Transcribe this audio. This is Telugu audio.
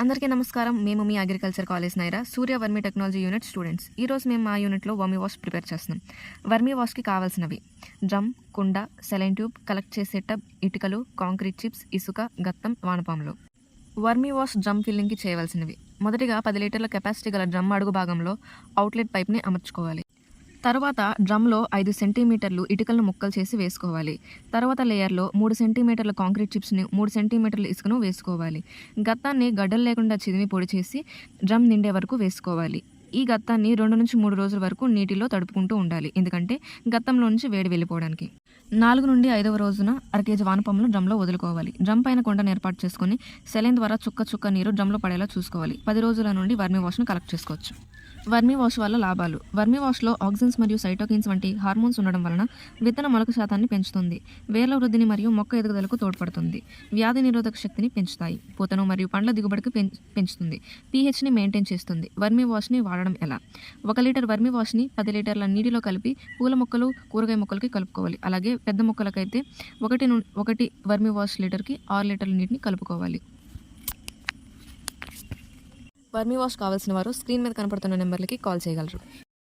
అందరికీ నమస్కారం. మేము మీ అగ్రికల్చర్ కాలేజ్ నైరా సూర్య వర్మి టెక్నాలజీ యూనిట్ స్టూడెంట్స్. ఈరోజు మేము మా యూనిట్లో వర్మి వాష్ ప్రిపేర్ చేస్తున్నాం. వర్మి వాష్కి కావాల్సినవి డ్రమ్, కుండ, సెలైన్ ట్యూబ్, కలెక్ట్ చేసే టబ్, ఇటుకలు, కాంక్రీట్ చిప్స్, ఇసుక, గత్తం, వానపాములు. వర్మి వాష్ డ్రమ్ ఫిల్లింగ్కి చేయవలసినవి మొదటిగా 10 లీటర్ల కెపాసిటీ గల డ్రమ్ అడుగు భాగంలో అవుట్లెట్ పైప్ని అమర్చుకోవాలి. తర్వాత డ్రమ్లో 5 సెంటీమీటర్లు ఇటుకలను ముక్కలు చేసి వేసుకోవాలి. తర్వాత లేయర్లో 3 సెంటీమీటర్ల కాంక్రీట్ చిప్స్ని, 3 సెంటీమీటర్ల ఇసుకను వేసుకోవాలి. గత్తాన్ని గడ్డలు లేకుండా చిదిమి పొడి చేసి డ్రమ్ నిండే వరకు వేసుకోవాలి. ఈ గత్తాన్ని 2 నుంచి 3 రోజుల వరకు నీటిలో తడుపుకుంటూ ఉండాలి, ఎందుకంటే గత్తంలో నుంచి వేడి వెళ్ళిపోవడానికి. 4 నుండి 5వ రోజున 1 కేజీ వానపాములను డ్రమ్లో వదులుకోవాలి. డ్రమ్ పైన కొండను ఏర్పాటు చేసుకుని సెలైన్ ద్వారా చుక్క చుక్క నీరు డ్రమ్లో పడేలా చూసుకోవాలి. 10 రోజుల నుండి వర్మి వాష్ను కలెక్ట్ చేసుకోవచ్చు. వర్మి వాష్ వల్ల లాభాలు. వర్మి వాష్లో ఆక్సిన్స్ మరియు సైటోకిన్స్ వంటి హార్మోన్స్ ఉండడం వలన విత్తన మొలక శాతాన్ని పెంచుతుంది, వేర్ల వృద్ధిని మరియు మొక్క ఎదుగుదలకు తోడ్పడుతుంది, వ్యాధి నిరోధక శక్తిని పెంచుతాయి, పూతను మరియు పండ్ల దిగుబడికి పెంచుతుంది, pHని మెయింటైన్ చేస్తుంది. వర్మి వాష్ని వాడడం ఎలా? 1 లీటర్ వర్మి వాష్ని 10 లీటర్ల నీటిలో కలిపి పూల మొక్కలు, కూరగాయ మొక్కలకి కలుపుకోవాలి. అలాగే పెద్ద మొక్కలకైతే 1 వర్మి వాష్ లీటర్కి 6 లీటర్ల నీటిని కలుపుకోవాలి. వర్మి వాష్ కావాల్సిన వారు స్క్రీన్ మీద కనపడుతున్న నెంబర్లకి కాల్ చేయగలరు.